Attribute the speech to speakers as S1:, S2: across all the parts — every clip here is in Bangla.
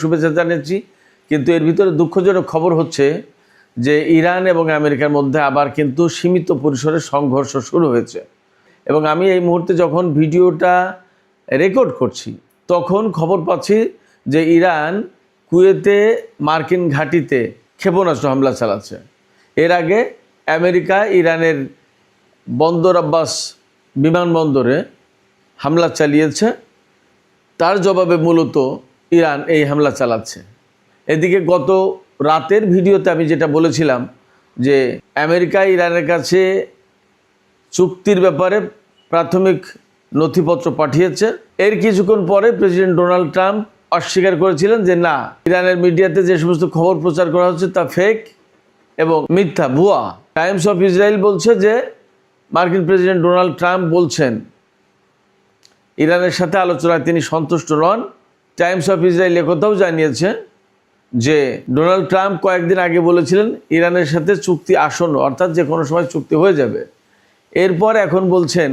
S1: শুভেচ্ছা জানাচ্ছি। কিন্তু এর ভিতরে দুঃখজনক খবর হচ্ছে যে ইরান এবং আমেরিকার মধ্যে আবার কিন্তু সীমিত পরিসরে সংঘর্ষ শুরু হয়েছে। এবং আমি এই মুহূর্তে যখন ভিডিওটা রেকর্ড করছি তখন খবর পাচ্ছি যে ইরান কুয়েতে মার্কিন ঘাঁটিতে ক্ষেপণাস্ত্র হামলা চালাচ্ছে। এর আগে আমেরিকা ইরানের বন্দর আব্বাস বিমানবন্দরে হামলা চালিয়েছে, তার জবাবে মূলত ইরান এই হামলা চালাচ্ছে। এদিকে গত রাতের ভিডিওতে আমি যেটা বলেছিলাম যে আমেরিকা ইরানের কাছে চুক্তির ব্যাপারে প্রাথমিক নথিপত্র পাঠিয়েছে। এর কিছুক্ষণ পরে প্রেসিডেন্ট ডোনাল্ড ট্রাম্প অস্বীকার করেছিলেন যে না, ইরানের মিডিয়াতে যে সমস্ত খবর প্রচার করা হচ্ছে তা ফেক এবং মিথ্যা, ভুয়া। টাইমস অফ ইসরায়েল বলছে যে মার্কিন প্রেসিডেন্ট ডোনাল্ড ট্রাম্প বলছেন ইরানের সাথে আলোচনায় তিনি সন্তুষ্ট নন। টাইমস অফ ইসরায়েল একথাও জানিয়েছে যে ডোনাল্ড ট্রাম্প কয়েকদিন আগে বলেছিলেন ইরানের সাথে চুক্তি আসন্ন, অর্থাৎ যে কোনো সময় চুক্তি হয়ে যাবে। এরপর এখন বলছেন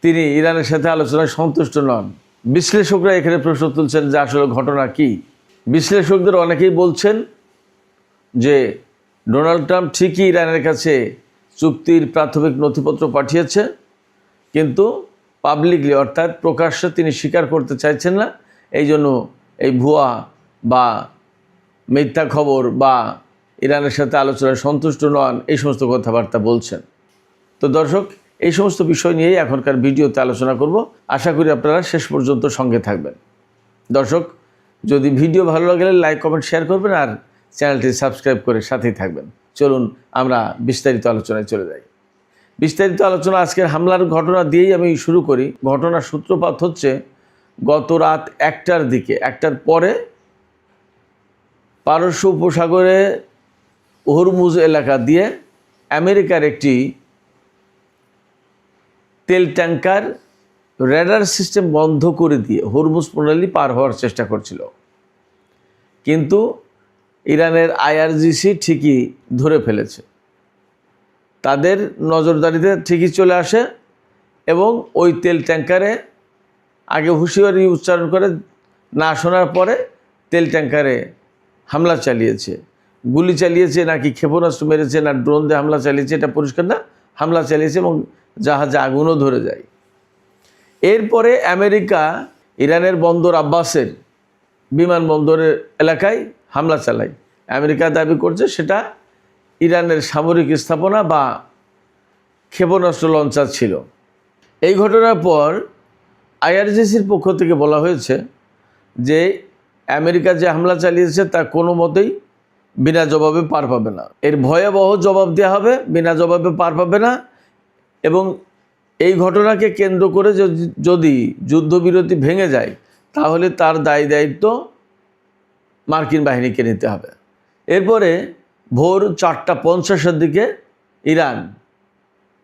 S1: তিনি ইরানের সাথে আলোচনায় সন্তুষ্ট নন। বিশ্লেষকরা এখানে প্রশ্ন তুলছেন যে আসলে ঘটনা কি। বিশ্লেষকদের অনেকেই বলছেন যে ডোনাল্ড ট্রাম্প ঠিকই ইরানের কাছে চুক্তির প্রাথমিক নথিপত্র পাঠিয়েছে, কিন্তু পাবলিকলি অর্থাৎ প্রকাশ্যে তিনি স্বীকার করতে চাইছেন না। এই জন্য এই ভুয়া বা মিথ্যা খবর বা ইরানের সাথে আলোচনায় সন্তুষ্ট নন এই সমস্ত কথাবার্তা বলছেন। তো দর্শক, এই সমস্ত বিষয় নিয়েই এখনকার ভিডিওতে আলোচনা করব। আশা করি আপনারা শেষ পর্যন্ত সঙ্গে থাকবেন। দর্শক, যদি ভিডিও ভালো লাগলে লাইক, কমেন্ট, শেয়ার করবেন আর চ্যানেলটি সাবস্ক্রাইব করে সাথেই থাকবেন। চলুন আমরা বিস্তারিত আলোচনায় চলে যাই। বিস্তারিত আলোচনা আজকের হামলার ঘটনা দিয়েই আমি শুরু করি। ঘটনার সূত্রপাত হচ্ছে গত রাত 1টার দিকে, 1টার পরে পারস্য উপসাগরে হরমুজ এলাকা দিয়ে আমেরিকার একটি তেল ট্যাঙ্কার রেডার সিস্টেম বন্ধ করে দিয়ে হরমুজ প্রণালী পার হওয়ার চেষ্টা করছিল, কিন্তু ইরানের আইআরজিসি ঠিকই ধরে ফেলেছে। তাদের নজরদারিতে ঠিকই চলে আসে এবং ওই তেল ট্যাঙ্কারে আগে হুঁশিয়ারি উচ্চারণ করে না শোনার পরে তেল ট্যাঙ্কারে হামলা চালিয়েছে। গুলি চালিয়েছে নাকি ক্ষেপণাস্ত্র মেরেছে না ড্রোন দিয়ে হামলা চালিয়েছে এটা পরিষ্কার না, হামলা চালিয়েছে এবং জাহাজে আগুনও ধরে যায়। এরপরে আমেরিকা ইরানের বন্দর আব্বাসের বিমানবন্দরের এলাকায় হামলা চালায়। আমেরিকা দাবি করছে সেটা ইরানের সামরিক স্থাপনা বা ক্ষেপণাস্ত্র লঞ্চার ছিল। এই ঘটনার পর আইআরজিসির পক্ষ থেকে বলা হয়েছে যে আমেরিকা যে হামলা চালিয়েছে তা কোনো মতেই বিনা জবাবে পার পাবে না। এর ভয়াবহ জবাব দেওয়া হবে, বিনা জবাবে পার পাবে না। এবং এই ঘটনাকে কেন্দ্র করে যদি যুদ্ধবিরতি ভেঙে যায় তাহলে তার দায় দায়িত্ব মার্কিন বাহিনীকে নিতে হবে। এরপরে ভোর 4:50-এর দিকে ইরান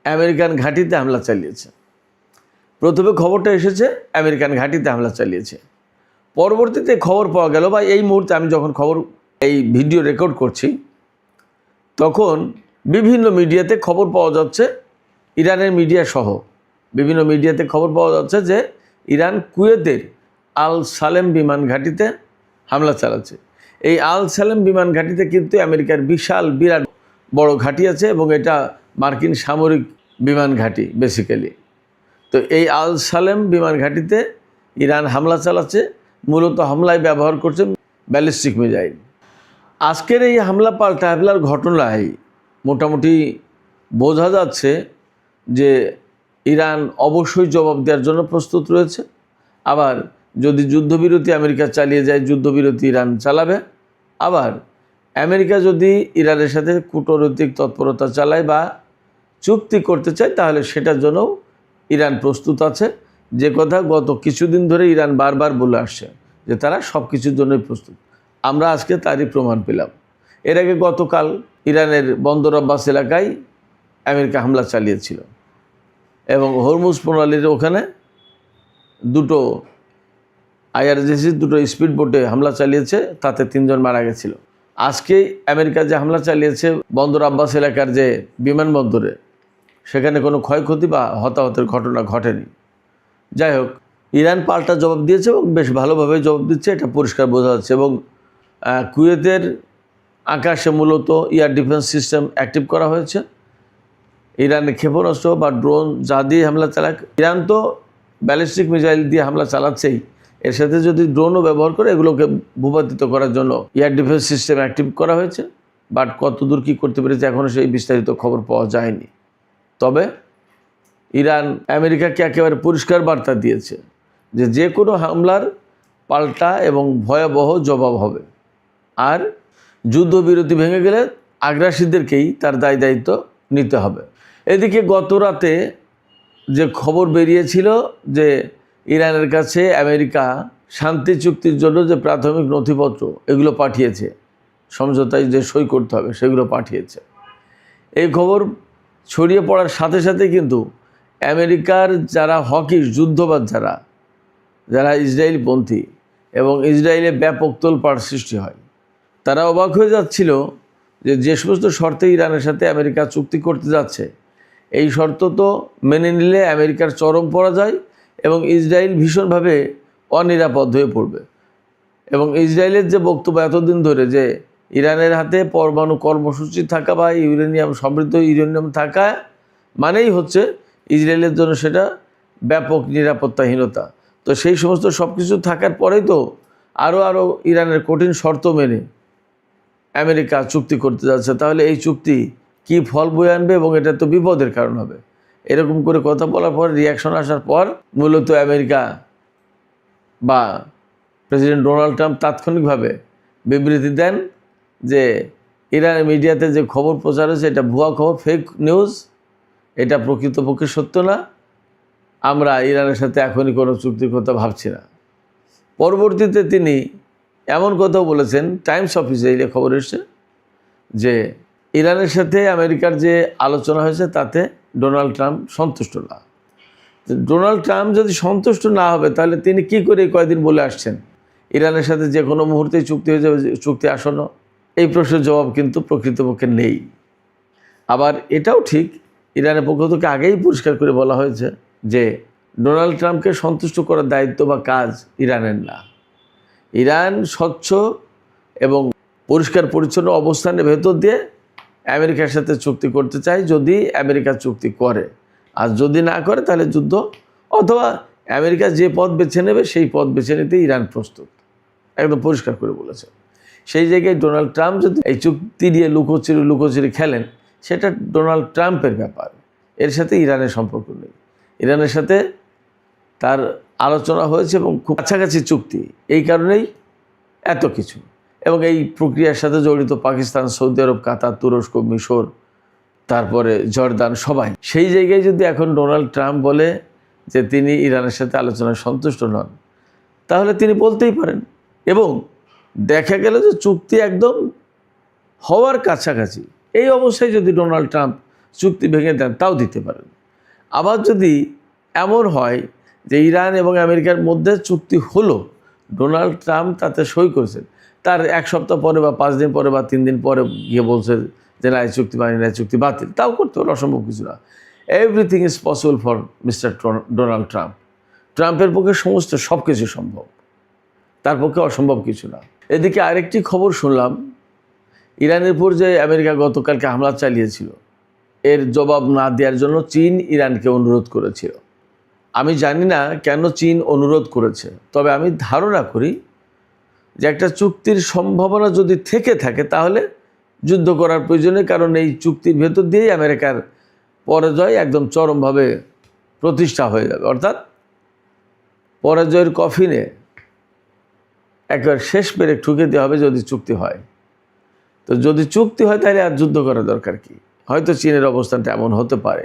S1: আমেরিকান ঘাঁটিতে হামলা চালিয়েছে। প্রথমে খবরটা এসেছে আমেরিকান ঘাঁটিতে হামলা চালিয়েছে। পরবর্তীতে খবর পাওয়া গেল, বা এই মুহূর্তে আমি যখন এই ভিডিও রেকর্ড করছি তখন বিভিন্ন মিডিয়াতে খবর পাওয়া যাচ্ছে, ইরানের মিডিয়া সহ বিভিন্ন মিডিয়াতে খবর পাওয়া যাচ্ছে যে ইরান কুয়েতের আল সালেম বিমান ঘাঁটিতে হামলা চালাচ্ছে। এই আল সালেম বিমান ঘাঁটিতে কিন্তু আমেরিকার বিরাট বড় ঘাঁটি আছে এবং এটা মার্কিন সামরিক বিমান ঘাঁটি বেসিক্যালি। তো এই আল সালেম বিমান ঘাঁটিতে ইরান হামলা চালাচ্ছে, মূলত হামলায় ব্যবহার করছে ব্যালিস্টিক মিসাইল। আজকের এই হামলা পাল্টা হামলার ঘটনায় মোটামুটি বোঝা যাচ্ছে যে ইরান অবশ্যই জবাব দেওয়ার জন্য প্রস্তুত রয়েছে। আবার যদি যুদ্ধবিরতি আমেরিকা চালিয়ে যায়, যুদ্ধবিরতি ইরান চালাবে। আবার আমেরিকা যদি ইরানের সাথে কূটনৈতিক তৎপরতা চালায় বা চুক্তি করতে চায় তাহলে সেটার জন্যও ইরান প্রস্তুত আছে। যে কথা গত কিছুদিন ধরে ইরান বারবার বলে আসছে যে তারা সব কিছুর জন্যই প্রস্তুত। আমরা আজকে তারই প্রমাণ পেলাম। এর আগে গতকাল ইরানের বন্দর আব্বাস এলাকায় আমেরিকা হামলা চালিয়েছিল এবং হরমুজ প্রণালীর ওখানে দুটো আইআরজিসির দুটো স্পিড বোটে হামলা চালিয়েছে, তাতে 3 জন মারা গেছিল। আজকে আমেরিকা যে হামলা চালিয়েছে বন্দর আব্বাস এলাকার যে বিমানবন্দরে, সেখানে কোনো ক্ষয়ক্ষতি বা হতাহতের ঘটনা ঘটেনি। যাই হোক, ইরান পাল্টা জবাব দিয়েছে এবং বেশ ভালোভাবে জবাব দিচ্ছে, এটা পরিষ্কার বোঝা যাচ্ছে। এবং কুয়েতের আকাশে মূলত এয়ার ডিফেন্স সিস্টেম অ্যাক্টিভ করা হয়েছে। ইরানের ক্ষেপণাস্ত্র বা ড্রোন যা দিয়ে হামলা চালাক, ইরান তো ব্যালিস্টিক মিসাইল দিয়ে হামলা চালাচ্ছেই, এর সাথে যদি ড্রোনও ব্যবহার করে এগুলোকে ভূপাতিত করার জন্য এয়ার ডিফেন্স সিস্টেম অ্যাক্টিভ করা হয়েছে। বাট কতদূর কী করতে পেরেছে এখনও সেই বিস্তারিত খবর পাওয়া যায়নি। তবে ইরান আমেরিকাকে একেবারে পরিষ্কার বার্তা দিয়েছে যে যে কোনো হামলার পাল্টা এবং ভয়াবহ জবাব হবে, আর যুদ্ধবিরতি ভেঙে গেলে আগ্রাসীদেরকেই তার দায় দায়িত্ব নিতে হবে। এদিকে গত রাতে যে খবর বেরিয়েছিল যে ইরানের কাছে আমেরিকা শান্তি চুক্তির জন্য যে প্রাথমিক নথিপত্র এগুলো পাঠিয়েছে, সমঝোতায় যে সই করতে হবে সেগুলো পাঠিয়েছে, এই খবর ছড়িয়ে পড়ার সাথে সাথে কিন্তু আমেরিকার যারা হকিস যুদ্ধবাদ যারা ইসরায়েলপন্থী এবং ইসরায়েলে ব্যাপক তোলপাড় সৃষ্টি হয়, তারা অবাক হয়ে যাচ্ছিল যে সমস্ত শর্তে ইরানের সাথে আমেরিকা চুক্তি করতে যাচ্ছে, এই শর্ত তো মেনে নিলে আমেরিকার চরম পরাজয় এবং ইসরায়েল ভীষণভাবে অনিরাপদ হয়ে পড়বে। এবং ইসরায়েলের যে বক্তব্য এতদিন ধরে যে ইরানের হাতে পরমাণু কর্মসূচি থাকা বা সমৃদ্ধ ইউরেনিয়াম থাকা মানেই হচ্ছে ইসরায়েলের জন্য সেটা ব্যাপক নিরাপত্তাহীনতা। তো সেই সমস্ত সব কিছু থাকার পরেই তো আরও ইরানের কঠিন শর্ত মেনে আমেরিকা চুক্তি করতে যাচ্ছে। তাহলে এই চুক্তি কি ফল বয়ে আনবে এবং এটা তো বিপদের কারণ হবে। এরকম করে কথা বলার পর, রিয়াকশন আসার পর মূলত আমেরিকা বা প্রেসিডেন্ট ডোনাল্ড ট্রাম্প তাৎক্ষণিকভাবে বিবৃতি দেন যে ইরানের মিডিয়াতে যে খবর প্রচার হয়েছে এটা ভুয়া খবর, ফেক নিউজ, এটা প্রকৃতপক্ষে সত্য না, আমরা ইরানের সাথে এখনই কোনো চুক্তির কথা ভাবছি না। পরবর্তীতে তিনি এমন কথাও বলেছেন, টাইমস অফ ইসরায়েলে খবর এসেছে যে ইরানের সাথে আমেরিকার যে আলোচনা হয়েছে তাতে ডোনাল্ড ট্রাম্প সন্তুষ্ট না। ডোনাল্ড ট্রাম্প যদি সন্তুষ্ট না হবে তাহলে তিনি কি করে কয়েকদিন বলে আসছেন ইরানের সাথে যে কোনো মুহূর্তেই চুক্তি হয়ে যাবে, চুক্তি আসন্ন? এই প্রশ্নের জবাব কিন্তু প্রকৃতপক্ষে নেই। আবার এটাও ঠিক, ইরানের পক্ষ থেকে আগেই পরিষ্কার করে বলা হয়েছে যে ডোনাল্ড ট্রাম্পকে সন্তুষ্ট করার দায়িত্ব বা কাজ ইরানের না। ইরান স্বচ্ছ এবং পরিষ্কার পরিচ্ছন্ন অবস্থানের ভেতর দিয়ে আমেরিকার সাথে চুক্তি করতে চায়, যদি আমেরিকা চুক্তি করে। আর যদি না করে তাহলে যুদ্ধ, অথবা আমেরিকা যে পথ বেছে নেবে সেই পথ বেছে নিতে ইরান প্রস্তুত, একদম পরিষ্কার করে বলেছে। সেই জায়গায় ডোনাল্ড ট্রাম্প যদি এই চুক্তি দিয়ে লুকোচুরি খেলেন, সেটা ডোনাল্ড ট্রাম্পের ব্যাপার, এর সাথে ইরানের সম্পর্ক নেই। ইরানের সাথে তার আলোচনা হয়েছে এবং খুব কাছাকাছি চুক্তি, এই কারণেই এত কিছু। এবং এই প্রক্রিয়ার সাথে জড়িত পাকিস্তান, সৌদি আরব, কাতার, তুরস্ক, মিশর, তারপরে জর্দান, সবাই। সেই জায়গায় যদি এখন ডোনাল্ড ট্রাম্প বলে যে তিনি ইরানের সাথে আলোচনায় সন্তুষ্ট নন, তাহলে তিনি বলতেই পারেন। এবং দেখা গেল যে চুক্তি একদম হওয়ার কাছাকাছি, এই অবস্থায় যদি ডোনাল্ড ট্রাম্প চুক্তি ভেঙে দেন তাও দিতে পারেন। আবার যদি এমন হয় যে ইরান এবং আমেরিকার মধ্যে চুক্তি হলো, ডোনাল্ড ট্রাম্প তাতে সই করেছেন, তার এক সপ্তাহ পরে বা 5 দিন পরে বা 3 দিন পরে গিয়ে বলছে যে না, এই চুক্তি মানি না, চুক্তি বাতিল, তাও করতে পারে, অসম্ভব কিছু না। Everything is possible for mister Donald Trump. ট্রাম্পের পক্ষে সমস্ত সব কিছু সম্ভব, তার পক্ষে অসম্ভব কিছু না। এদিকে আরেকটি খবর শুনলাম, ইরানের উপর যে আমেরিকা গতকালকে হামলা চালিয়েছিল, এর জবাব না দেওয়ার জন্য চীন ইরানকে অনুরোধ করেছিল। আমি জানি না কেন চীন অনুরোধ করেছে, তবে আমি ধারণা করি যে একটা চুক্তির সম্ভাবনা যদি থেকে থাকে তাহলে যুদ্ধ করার প্রয়োজনে, কারণ এই চুক্তির ভেতর দিয়েই আমেরিকার পরাজয় একদম চরমভাবে প্রতিষ্ঠা হয়ে যাবে। অর্থাৎ পরাজয়ের কফিনে একবার শেষ পেরে ঠুকে দেওয়া হবে যদি চুক্তি হয়। তো যদি চুক্তি হয় তাহলে আর যুদ্ধ করার দরকার কি? হয়তো চীনের অবস্থানটা এমন হতে পারে।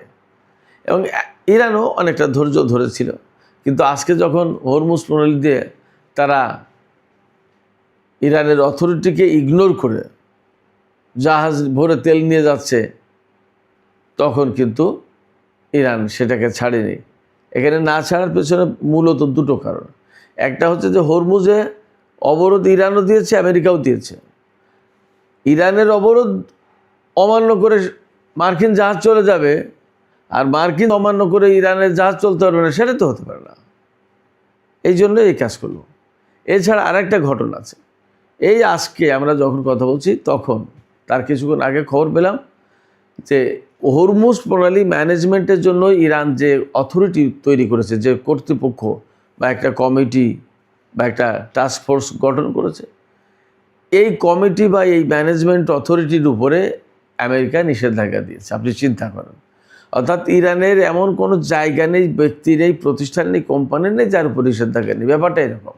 S1: এবং ইরানও অনেকটা ধৈর্য ধরেছিল, কিন্তু আজকে যখন হরমুজ প্রণালী দিয়ে তারা ইরানের অথরিটিকে ইগনোর করে জাহাজ ভরে তেল নিয়ে যাচ্ছে, তখন কিন্তু ইরান সেটাকে ছাড়েনি। এখানে না ছাড়ার পেছনে মূলত দুটো কারণ। একটা হচ্ছে যে হরমুজে অবরোধ ইরানও দিয়েছে, আমেরিকাও দিয়েছে। ইরানের অবরোধ অমান্য করে মার্কিন জাহাজ চলে যাবে, আর মার্কিন অমান্য করে ইরানের জাহাজ চলতে পারবে না, সেটা তো হতে পারে না। এই জন্য এই কাজ করলো। এছাড়া আরেকটা ঘটনা আছে। এই আজকে আমরা যখন কথা বলছি তখন তার কিছুক্ষণ আগে খবর পেলাম যে হরমুজ প্রণালী ম্যানেজমেন্টের জন্য ইরান যে অথরিটি তৈরি করেছে, যে কর্তৃপক্ষ বা একটা কমিটি বা একটা টাস্ক ফোর্স গঠন করেছে, এই কমিটি বা এই ম্যানেজমেন্ট অথরিটির উপরে আমেরিকা নিষেধাজ্ঞা দিয়েছে। আপনি চিন্তা করেন, অর্থাৎ ইরানের এমন কোনো জায়গা নেই, ব্যক্তি নেই, প্রতিষ্ঠান নেই, কোম্পানি নেই যার উপর নিষেধাজ্ঞা নেই। ব্যাপারটা এরকম।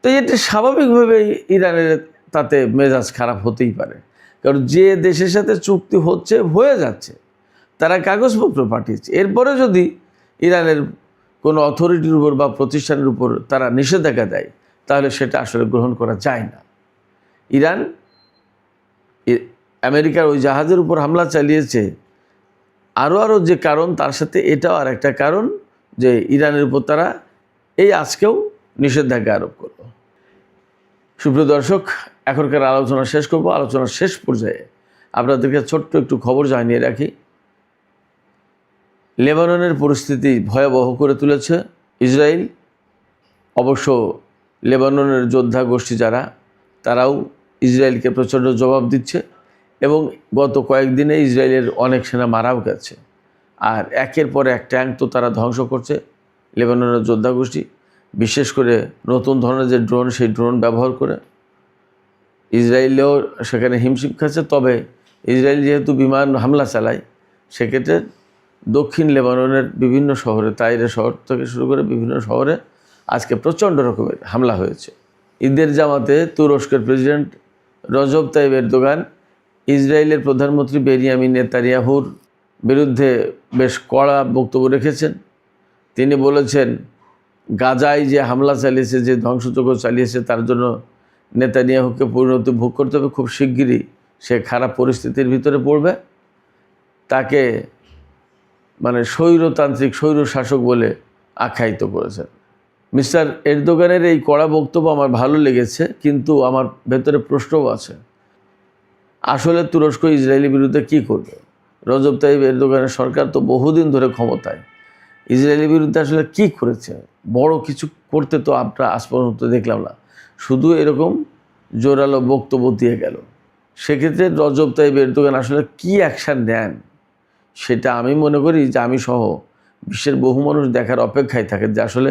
S1: তো এটা স্বাভাবিকভাবে ইরানের তাতে মেজাজ খারাপ হতেই পারে, কারণ যে দেশের সাথে চুক্তি হয়ে যাচ্ছে, তারা কাগজপত্র পাঠিয়েছে, এরপরে যদি ইরানের কোনো অথরিটির উপর বা প্রতিষ্ঠানের উপর তারা নিষেধাজ্ঞা দেয়, তাহলে সেটা আসলে গ্রহণ করা যায় না। ইরান আমেরিকার ওই জাহাজের উপর হামলা চালিয়েছে, আরও যে কারণ, তার সাথে এটাও আর একটা কারণ যে ইরানের উপর তারা এই আজকেও নিষেধাজ্ঞা আরোপ করলো। সুপ্রিয় দর্শক, এখনকার আলোচনা শেষ করব। আলোচনার শেষ পর্যায়ে আপনাদেরকে ছোট্ট একটু খবর জানিয়ে রাখি। লেবাননের পরিস্থিতি ভয়াবহ করে তুলেছে ইসরায়েল। অবশ্য লেবাননের যোদ্ধা গোষ্ঠী যারা, তারাও ইসরায়েলকে প্রচণ্ড জবাব দিচ্ছে এবং গত কয়েকদিনে ইসরায়েলের অনেক সেনা মারাও গেছে। আর একের পর এক ট্যাঙ্ক তো তারা ধ্বংস করছে লেবাননের যোদ্ধা গোষ্ঠী, বিশেষ করে নতুন ধরনের যে ড্রোন, সেই ড্রোন ব্যবহার করে। ইসরায়েলেও সেখানে হিমশিম খাচ্ছে। তবে ইসরায়েল যেহেতু বিমান হামলা চালায়, সেক্ষেত্রে দক্ষিণ লেবাননের বিভিন্ন শহরে, তাইরে শহর থেকে শুরু করে বিভিন্ন শহরে আজকে প্রচণ্ড রকমের হামলা হয়েছে। ঈদের জামাতে তুরস্কের প্রেসিডেন্ট রজব তাইয়িপ এরদোগান ইসরায়েলের প্রধানমন্ত্রী বেনিয়ামিন নেতানিয়াহুর বিরুদ্ধে বেশ কড়া বক্তব্য রেখেছেন। তিনি বলেছেন, গাজায় যে হামলা চালিয়েছে, যে ধ্বংসযজ্ঞ চালিয়েছে, তার জন্য নেতানিয়াহুকে পরিণতি ভোগ করতে হবে। খুব শিগগিরই সে খারাপ পরিস্থিতির ভিতরে পড়বে। তাকে স্বৈরতান্ত্রিক, স্বৈরশাসক বলে আখ্যায়িত করেছেন। মিস্টার এরদোগানের এই কড়া বক্তব্য আমার ভালো লেগেছে, কিন্তু আমার ভেতরে প্রশ্নও আছে। আসলে তুরস্ক ইসরায়েলের বিরুদ্ধে কী করবে? রজব তাইয়িপ এরদোগানের সরকার তো বহুদিন ধরে ক্ষমতায়। ইসরায়েলের বিরুদ্ধে আসলে কী করেছে? বড় কিছু করতে তো আমরা আজ পর্যন্ত দেখলাম না, শুধু এরকম জোরালো বক্তব্য দিয়ে গেল। সেক্ষেত্রে রজব তাইয়িপ এরদোগান আসলে কী অ্যাকশান নেন, সেটা আমি মনে করি যে আমি সহ বিশ্বের বহু মানুষ দেখার অপেক্ষায় থাকে যে আসলে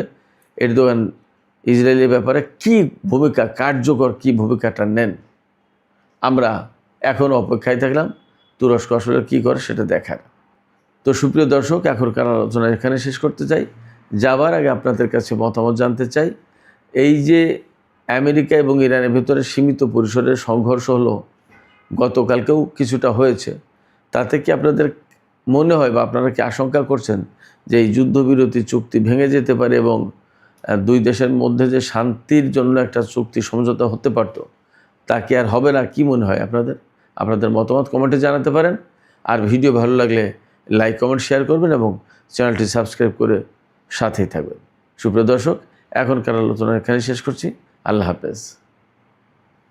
S1: এরদোগান ইসরায়েলের ব্যাপারে কী ভূমিকা, কার্যকর কী ভূমিকাটা নেন। আমরা এখনও অপেক্ষায় থাকলাম তুরস্ক আসলে কী করে সেটা দেখার। তো সুপ্রিয় দর্শক, এখনকার আলোচনা এখানে শেষ করতে চাই। যাবার আগে আপনাদের কাছে মতামত জানতে চাই। এই যে আমেরিকা এবং ইরানের ভিতরে সীমিত পরিসরের সংঘর্ষ হলো, গতকালকেও কিছুটা হয়েছে, তাতে কি আপনাদের মনে হয় বা আপনারা কি আশঙ্কা করছেন যে এই যুদ্ধবিরতি চুক্তি ভেঙে যেতে পারে এবং দুই দেশের মধ্যে যে শান্তির জন্য একটা চুক্তি সমঝোতা হতে পারত, তা কি আর হবে না? কি মনে হয় আপনাদের? আপনাদের মতামত কমেন্টে জানাতে পারেন। আর ভিডিও ভালো লাগলে লাইক, কমেন্ট, শেয়ার করবেন এবং চ্যানেলটি সাবস্ক্রাইব করে সাথেই থাকবেন। সুপ্রিয় দর্শক, এখনকার আলোচনা এখানে শেষ করছি। আল্লাহ হাফেজ।